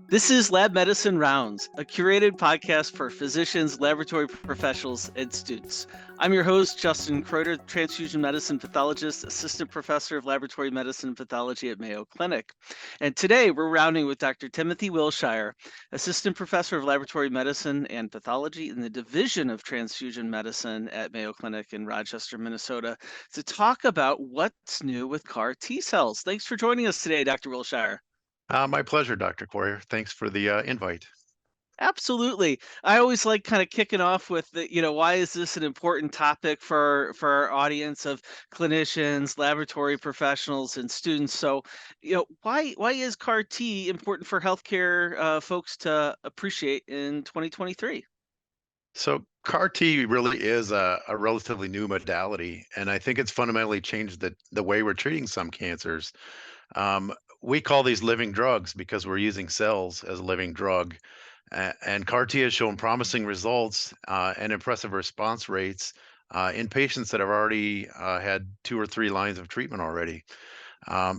This is Lab Medicine Rounds, a curated podcast for physicians, laboratory professionals, and students. I'm your host, Justin Kreuter, transfusion medicine pathologist, assistant professor of laboratory medicine and pathology at Mayo Clinic. And today we're rounding with Dr. Timothy Wiltshire, assistant professor of laboratory medicine and pathology in the Division of Transfusion Medicine at Mayo Clinic in Rochester, Minnesota, to talk about what's new with CAR T cells. Thanks for joining us today, Dr. Wiltshire. My pleasure, Dr. Quarrier. Thanks for the invite. Absolutely. I always like kind of kicking off with why is this an important topic for our audience of clinicians, laboratory professionals, and students? So, why is CAR T important for healthcare folks to appreciate in 2023? So CAR T really is a relatively new modality, and I think it's fundamentally changed the way we're treating some cancers. Um, we call these living drugs because we're using cells as a living drug. And CAR T has shown promising results and impressive response rates in patients that have already had 2 or 3 lines of treatment already.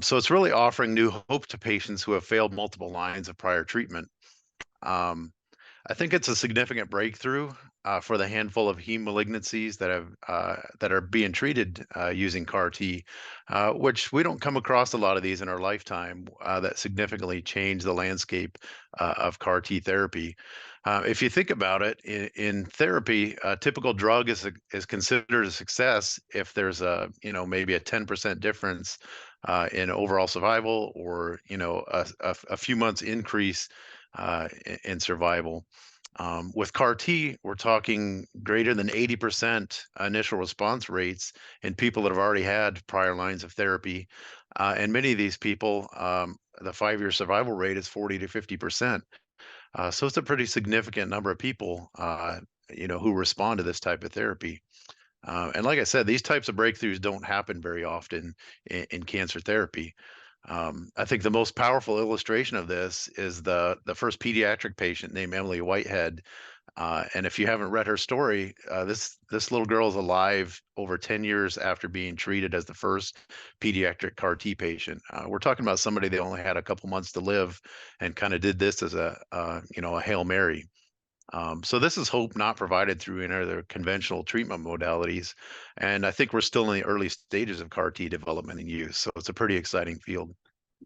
So it's really offering new hope to patients who have failed multiple lines of prior treatment. Um, I think it's a significant breakthrough for the handful of heme malignancies that are being treated using CAR T, which we don't come across a lot of these in our lifetime that significantly change the landscape of CAR T therapy. If you think about it, in therapy, a typical drug is considered a success if there's maybe a 10% difference in overall survival, or a few months increase in survival. With CAR T, we're talking greater than 80% initial response rates in people that have already had prior lines of therapy. And many of these people, the 5-year survival rate is 40 to 50%. So it's a pretty significant number of people, who respond to this type of therapy. And like I said, these types of breakthroughs don't happen very often in cancer therapy. I think the most powerful illustration of this is the first pediatric patient named Emily Whitehead. And if you haven't read her story, this little girl is alive over 10 years after being treated as the first pediatric CAR T patient. We're talking about somebody that only had a couple months to live, and kind of did this as a Hail Mary. So this is hope not provided through any other conventional treatment modalities. And I think we're still in the early stages of CAR T development and use. So it's a pretty exciting field.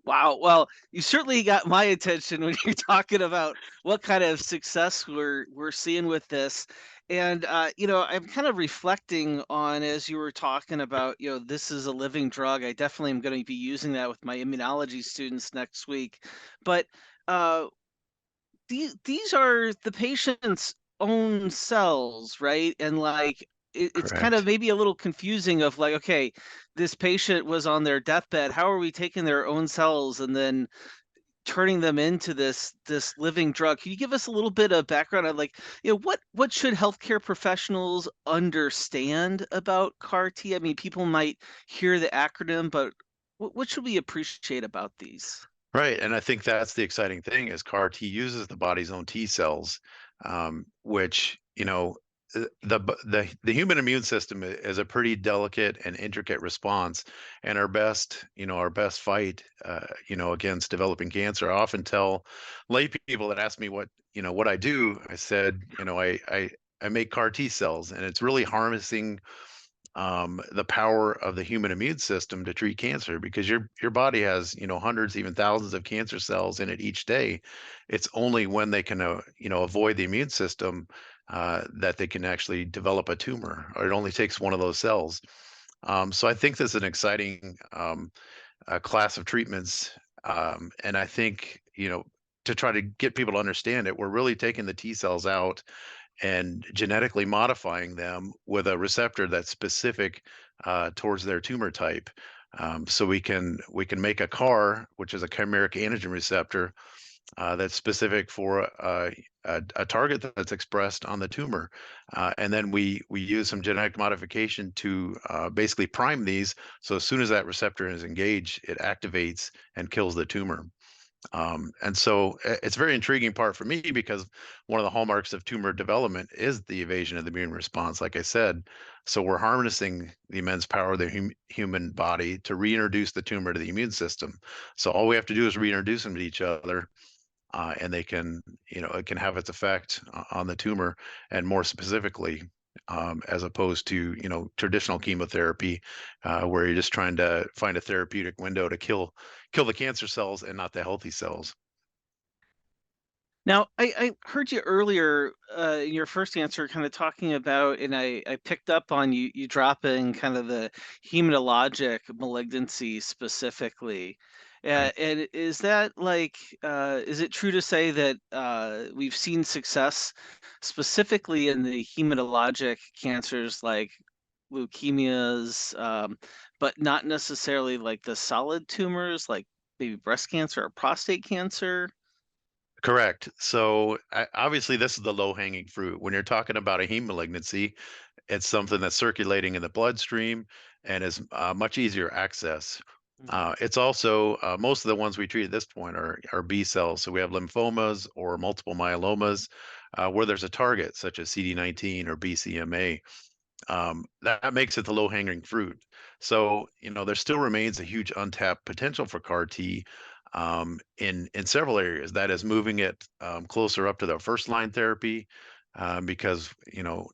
Wow. Well, you certainly got my attention when you're talking about what kind of success we're seeing with this. And I'm kind of reflecting on as you were talking about, this is a living drug. I definitely am going to be using that with my immunology students next week. But uh, these are the patient's own cells, right? And like it's kind of Correct. maybe a little confusing of like, okay, this patient was on their deathbed. How are we taking their own cells and then turning them into this living drug? Can you give us a little bit of background on like, what should healthcare professionals understand about CAR T? I mean, people might hear the acronym, but what should we appreciate about these? Right. And I think that's the exciting thing is CAR T uses the body's own T cells, which, the human immune system is a pretty delicate and intricate response. And our best fight, against developing cancer. I often tell lay people that ask me what I do. I said, I make CAR T cells, and it's really harnessing the power of the human immune system to treat cancer, because your body has hundreds, even thousands of cancer cells in it each day. It's only when they can avoid the immune system that they can actually develop a tumor, or it only takes one of those cells. So I think this is an exciting class of treatments, and I think to try to get people to understand it, we're really taking the T cells out and genetically modifying them with a receptor that's specific towards their tumor type. So we can make a CAR, which is a chimeric antigen receptor, that's specific for a target that's expressed on the tumor, and then we use some genetic modification to basically prime these. So as soon as that receptor is engaged, it activates and kills the tumor. And so it's a very intriguing part for me, because one of the hallmarks of tumor development is the evasion of the immune response, like I said. So we're harnessing the immense power of the human body to reintroduce the tumor to the immune system. So all we have to do is reintroduce them to each other. and they can, it can have its effect on the tumor, and more specifically, as opposed to, traditional chemotherapy, where you're just trying to find a therapeutic window to kill the cancer cells and not the healthy cells. Now, I heard you earlier in your first answer kind of talking about, and I picked up on you dropping kind of the hematologic malignancy specifically. Right. And is that like, is it true to say that we've seen success specifically in the hematologic cancers like leukemias, but not necessarily like the solid tumors like maybe breast cancer or prostate cancer? Correct. So obviously, this is the low-hanging fruit. When you're talking about a heme malignancy, it's something that's circulating in the bloodstream and is much easier access. It's also most of the ones we treat at this point are B cells. So we have lymphomas or multiple myelomas where there's a target such as CD19 or BCMA. That makes it the low-hanging fruit. So, there still remains a huge untapped potential for CAR T in several areas. That is moving it closer up to the first line therapy, because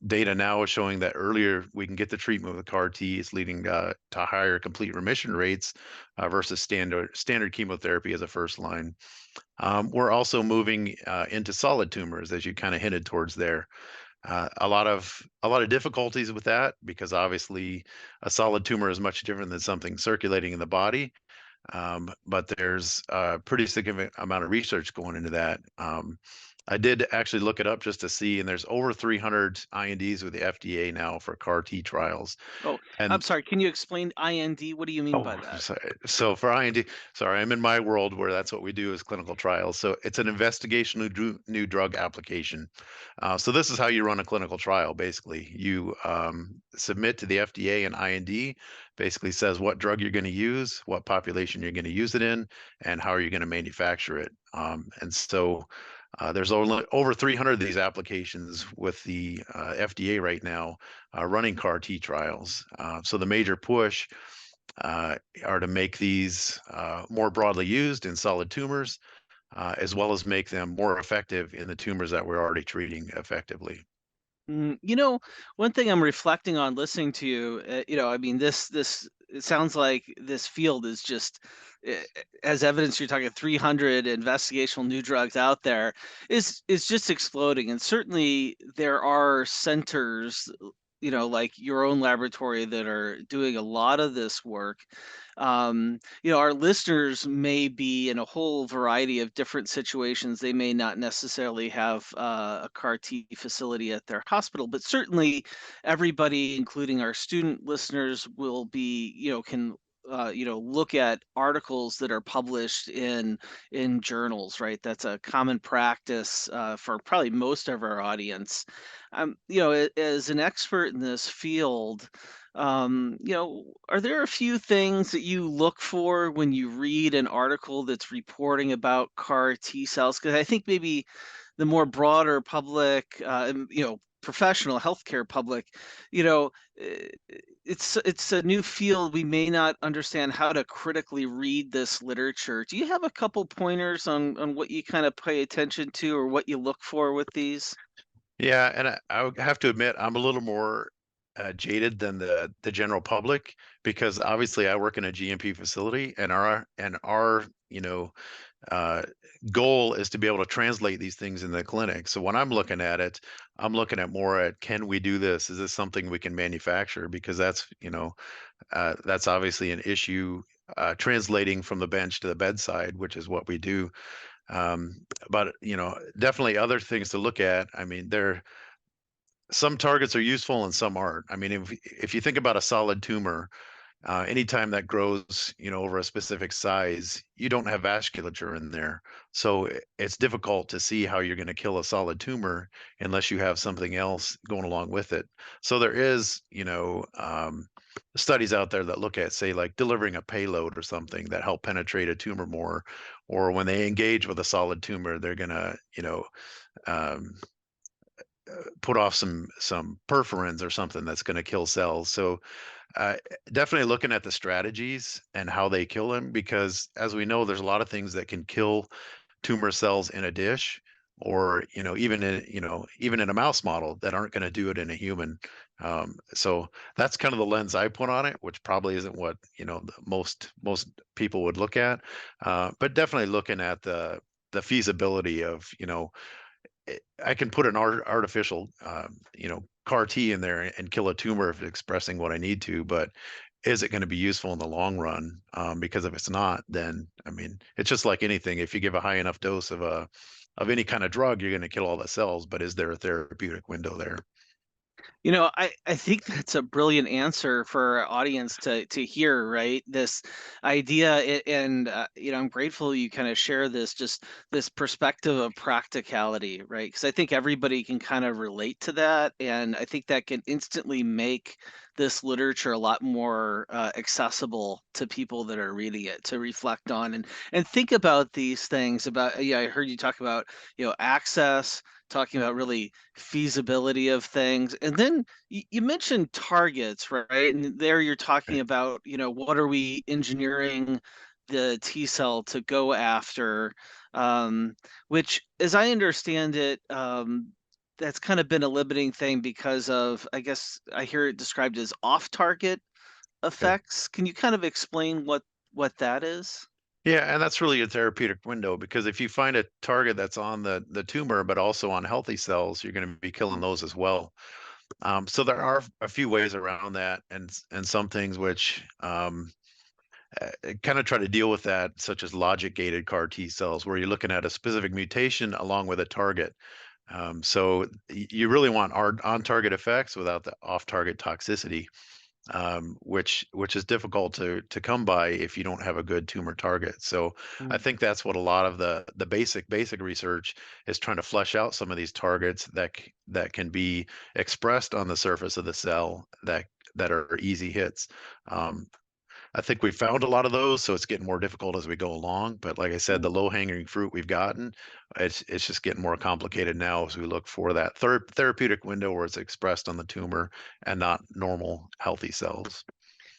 data now is showing that earlier we can get the treatment with CAR T is leading to higher complete remission rates versus standard chemotherapy as a first line. We're also moving into solid tumors, as you kind of hinted towards there. A lot of difficulties with that, because obviously a solid tumor is much different than something circulating in the body. But there's a pretty significant amount of research going into that. I did actually look it up just to see, and there's over 300 INDs with the FDA now for CAR T trials. Oh, I'm And sorry. Can you explain IND? What do you mean by Oh, that? sorry. So for IND, sorry, I'm in my world where that's what we do is clinical trials. So it's an investigational new drug application. So this is how you run a clinical trial. Basically, you submit to the FDA an IND. Basically says what drug you're going to use, what population you're going to use it in, and how are you going to manufacture it. And so there's only over 300 of these applications with the FDA right now running CAR T trials. So the major push uh, are to make these more broadly used in solid tumors, as well as make them more effective in the tumors that we're already treating effectively. One thing I'm reflecting on listening to you, I mean, this it sounds like this field is just, as evidence, you're talking 300 investigational new drugs out there, is just exploding, and certainly there are centers, like your own laboratory that are doing a lot of this work. Our listeners may be in a whole variety of different situations. They may not necessarily have a CAR T facility at their hospital, but certainly everybody, including our student listeners, will be, can look at articles that are published in journals, right? That's a common practice for probably most of our audience. As an expert in this field, are there a few things that you look for when you read an article that's reporting about CAR T cells? Because I think maybe the more broader public, professional healthcare public, you know, eh, it's a new field. We may not understand how to critically read this literature. Do you have a couple pointers on what you kind of pay attention to or what you look for with these? Yeah, and I would have to admit I'm a little more jaded than the general public, because obviously I work in a GMP facility, and our uh, goal is to be able to translate these things in the clinic. So when I'm looking at it, I'm looking at more at, can we do this? Is this something we can manufacture? Because that's obviously an issue, translating from the bench to the bedside, which is what we do. Um, but definitely other things to look at. I mean, some targets are useful and some aren't. I mean, if you think about a solid tumor, anytime that grows, over a specific size, you don't have vasculature in there. So it's difficult to see how you're going to kill a solid tumor unless you have something else going along with it. So there is, studies out there that look at, say, like delivering a payload or something that help penetrate a tumor more, or when they engage with a solid tumor, they're going to, um, put off some perforins or something that's going to kill cells. So uh, definitely looking at the strategies and how they kill them, because as we know, there's a lot of things that can kill tumor cells in a dish, or even in a mouse model that aren't going to do it in a human. So that's kind of the lens I put on it, which probably isn't what most people would look at, but definitely looking at the feasibility of, I can put an artificial, CAR T in there and kill a tumor if it's expressing what I need to, but is it going to be useful in the long run? Because if it's not, then I mean, it's just like anything. If you give a high enough dose of any kind of drug, you're going to kill all the cells. But is there a therapeutic window there? I think that's a brilliant answer for our audience to hear, right? This idea, and I'm grateful you kind of share this perspective of practicality, right? Because I think everybody can kind of relate to that, and I think that can instantly make this literature a lot more accessible to people that are reading it to reflect on and think about these things. About, yeah, I heard you talk about access, talking about really feasibility of things. And then you mentioned targets, right? And there you're talking Right. about, what are we engineering the T cell to go after? Um, which, as I understand it, that's kind of been a limiting thing because of, I guess I hear it described as off-target Okay. effects. Can you kind of explain what that is? Yeah, and that's really a therapeutic window, because if you find a target that's on the tumor but also on healthy cells, you're going to be killing those as well. So there are a few ways around that, and some things which kind of try to deal with that, such as logic gated CAR T cells, where you're looking at a specific mutation along with a target. So you really want on target effects without the off target toxicity, which is difficult to come by if you don't have a good tumor target. So I Mm. think that's what a lot of the basic research is trying to flesh out, some of these targets that can be expressed on the surface of the cell that are easy hits. Um, I think we found a lot of those, so it's getting more difficult as we go along. But like I said, the low hanging fruit we've gotten, it's just getting more complicated now as we look for that therapeutic window where it's expressed on the tumor and not normal healthy cells.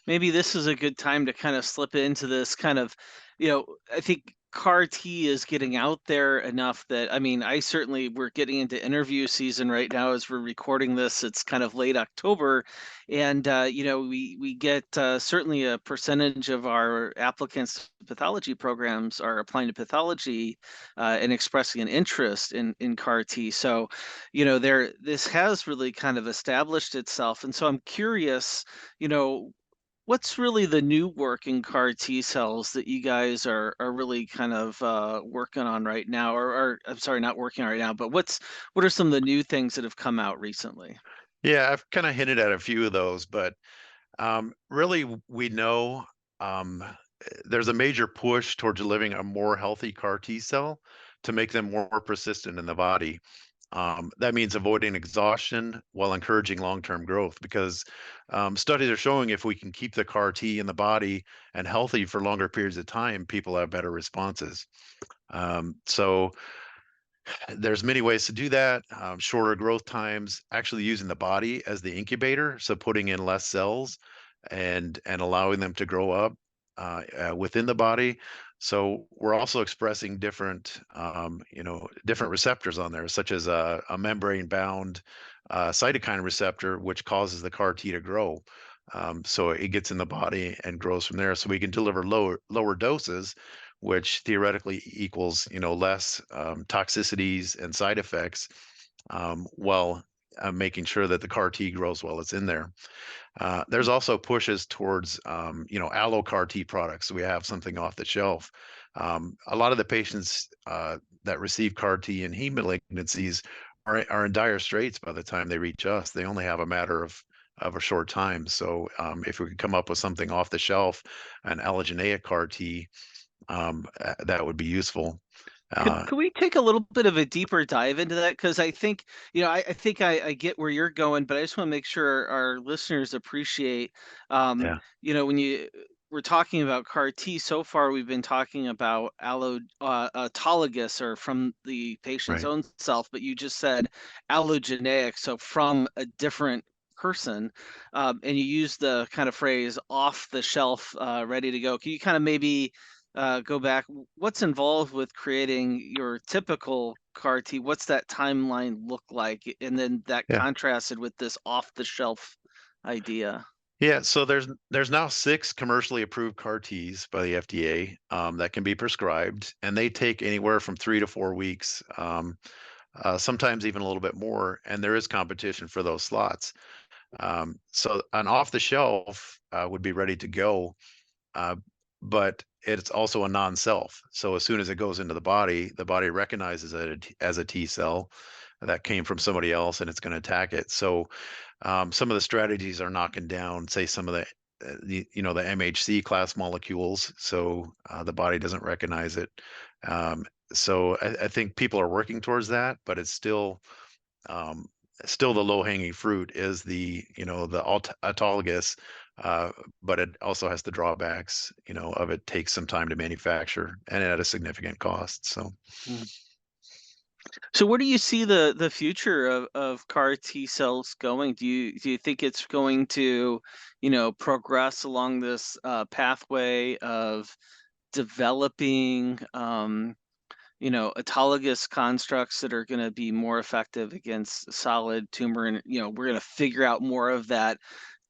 Maybe this is a good time to kind of slip into this kind of, I think CAR T is getting out there enough that, I mean, I certainly, we're getting into interview season right now as we're recording this. It's kind of late October, and we get certainly a percentage of our applicants to pathology programs are applying to pathology and expressing an interest in CAR T. So, this has really kind of established itself, and so I'm curious, you know what's really the new work in CAR T cells that you guys are really kind of working on right now, or I'm sorry, not working on right now, but what are some of the new things that have come out recently? Yeah, I've kind of hinted at a few of those, but really we know there's a major push towards delivering a more healthy CAR T cell to make them more persistent in the body. That means avoiding exhaustion while encouraging long-term growth, because studies are showing if we can keep the CAR T in the body and healthy for longer periods of time, people have better responses. So there's many ways to do that. Shorter growth times, actually using the body as the incubator, so putting in less cells and allowing them to grow up within the body. So we're also expressing different receptors on there, such as a membrane-bound cytokine receptor, which causes the CAR T to grow. So it gets in the body and grows from there. So we can deliver lower doses, which theoretically equals less toxicities and side effects, while making sure that the CAR T grows while it's in there. There's also pushes towards, allo CAR T products. So we have something off the shelf. A lot of the patients that receive CAR T in heme malignancies are in dire straits by the time they reach us. They only have a matter of a short time. So if we could come up with something off the shelf, an allogeneic CAR T, that would be useful. Uh, Could we take a little bit of a deeper dive into that? Because I think, I think I get where you're going, but I just want to make sure our listeners appreciate, yeah, when we're talking about CAR T, so far we've been talking about autologous or from the patient's right. own self, but you just said allogeneic, so from a different person, and you use the kind of phrase off the shelf, ready to go. Can you kind of maybe go back, what's involved with creating your typical CAR T? What's that timeline look like? And then that Yeah. contrasted with this off-the-shelf idea. Yeah, so there's now 6 commercially approved CAR Ts by the FDA that can be prescribed, and they take anywhere from 3 to 4 weeks, sometimes even a little bit more, and there is competition for those slots. So an off the shelf would be ready to go, uh, but it's also a non-self. So as soon as it goes into the body recognizes it as a T cell that came from somebody else, and it's going to attack it. So some of the strategies are knocking down, say, some of the MHC class molecules, so the body doesn't recognize it. Um, so I think people are working towards that, but it's um, still the low hanging fruit is the autologous, uh, but it also has the drawbacks, of it takes some time to manufacture and at a significant cost. So. Mm. So where do you see the future of CAR T cells going? Do you think it's going to, progress along this pathway of developing autologous constructs that are going to be more effective against solid tumor, and we're going to figure out more of that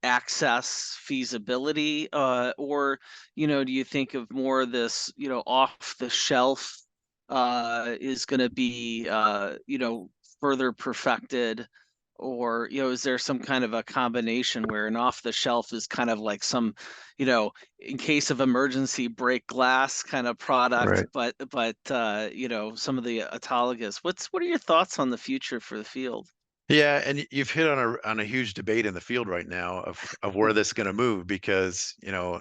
access feasibility, or do you think of more of this off the shelf is going to be further perfected, or is there some kind of a combination where an off the shelf is kind of like some in case of emergency break glass kind of product, Right. but some of the autologous, what are your thoughts on the future for the field? Yeah, and you've hit on a huge debate in the field right now of where this is going to move because,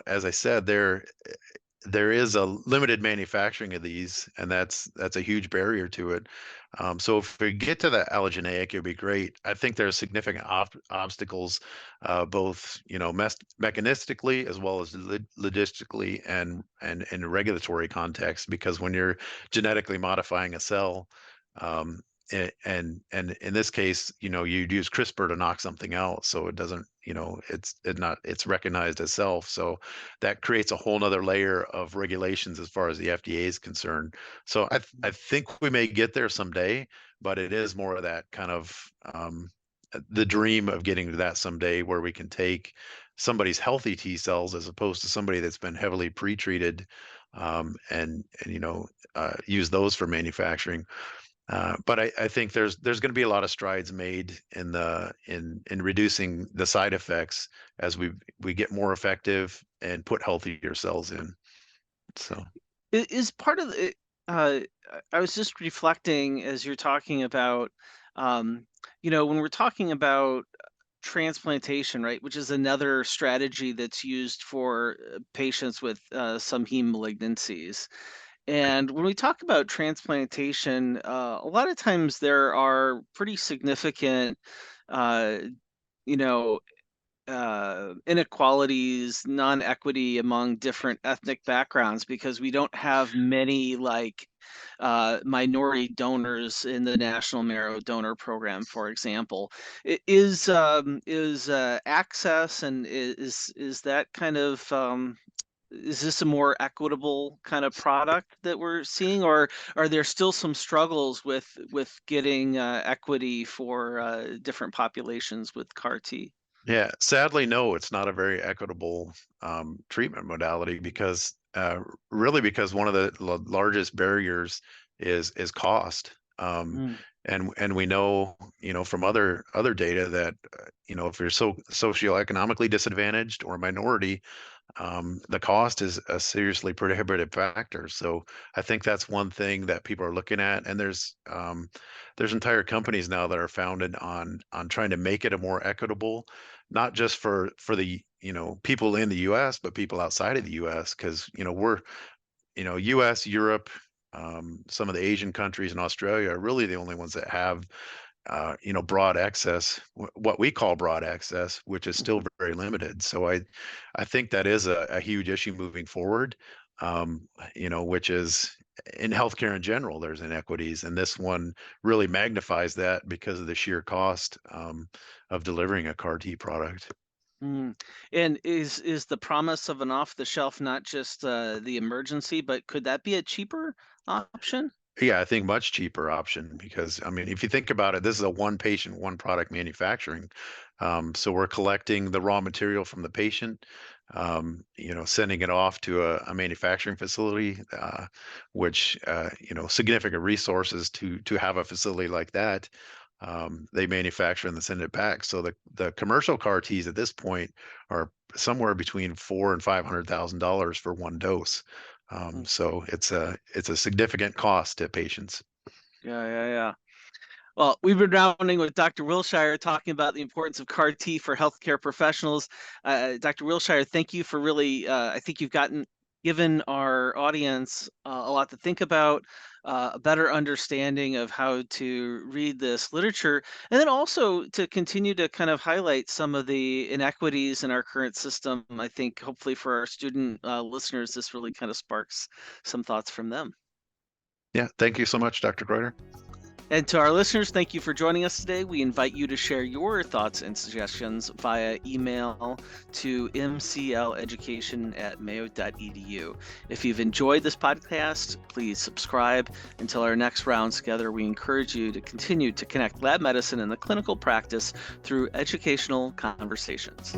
as I said, there is a limited manufacturing of these, and that's a huge barrier to it. So if we get to the allogeneic, it'd be great. I think there are significant obstacles, both mechanistically as well as logistically and in regulatory context, because when you're genetically modifying a cell, um, and in this case, you'd use CRISPR to knock something out, so it doesn't, it's recognized as self. So that creates a whole nother layer of regulations as far as the FDA is concerned. So I think we may get there someday, but it is more of that kind of the dream of getting to that someday where we can take somebody's healthy T cells as opposed to somebody that's been heavily pre-treated, and use those for manufacturing. But I think there's going to be a lot of strides made in reducing the side effects as we get more effective and put healthier cells in. So. Is part of the uh I was just reflecting as you're talking about when we're talking about transplantation, right, which is another strategy that's used for patients with some heme malignancies. And when we talk about transplantation, a lot of times there are pretty significant uh you know inequalities, non-equity among different ethnic backgrounds because we don't have many like minority donors in the National Marrow Donor Program, for example. Is access and is that kind of is this a more equitable kind of product that we're seeing, or are there still some struggles with getting equity for different populations with CAR T? Yeah, sadly, no, it's not a very equitable treatment modality because really because one of the largest barriers is cost. Mm. And we know, from other data that if you're socioeconomically disadvantaged or a minority, the cost is a seriously prohibitive factor. So I think that's one thing that people are looking at. And there's entire companies now that are founded on trying to make it a more equitable, not just for the people in the U.S., but people outside of the U.S. Because we're U.S., Europe, some of the Asian countries, and Australia are really the only ones that have broad access, what we call broad access, which is still Mhm. very limited. So I think that is a huge issue moving forward, which is in healthcare in general, there's inequities, and this one really magnifies that because of the sheer cost of delivering a CAR T product. Mm. And is the promise of an off-the-shelf not just the emergency, but could that be a cheaper option? Yeah, I think much cheaper option because I mean, if you think about it, this is a one patient, one product manufacturing. So we're collecting the raw material from the patient, sending it off to a manufacturing facility, which significant resources to have a facility like that. They manufacture and then send it back. So the commercial CAR Ts at this point are somewhere between $400,000 and $500,000 for one dose. Mm. So it's a significant cost to patients. Yeah, yeah, yeah. Well, we've been rounding with Dr. Wiltshire talking about the importance of CAR T for healthcare professionals. Dr. Wiltshire, thank you for really, I think you've given our audience a lot to think about, a better understanding of how to read this literature, and then also to continue to kind of highlight some of the inequities in our current system. I think hopefully for our student listeners, this really kind of sparks some thoughts from them. Yeah, thank you so much, Dr. Kreuter. And to our listeners, thank you for joining us today. We invite you to share your thoughts and suggestions via email to mcleducation@mayo.edu. If you've enjoyed this podcast, please subscribe. Until our next round together, we encourage you to continue to connect lab medicine and the clinical practice through educational conversations.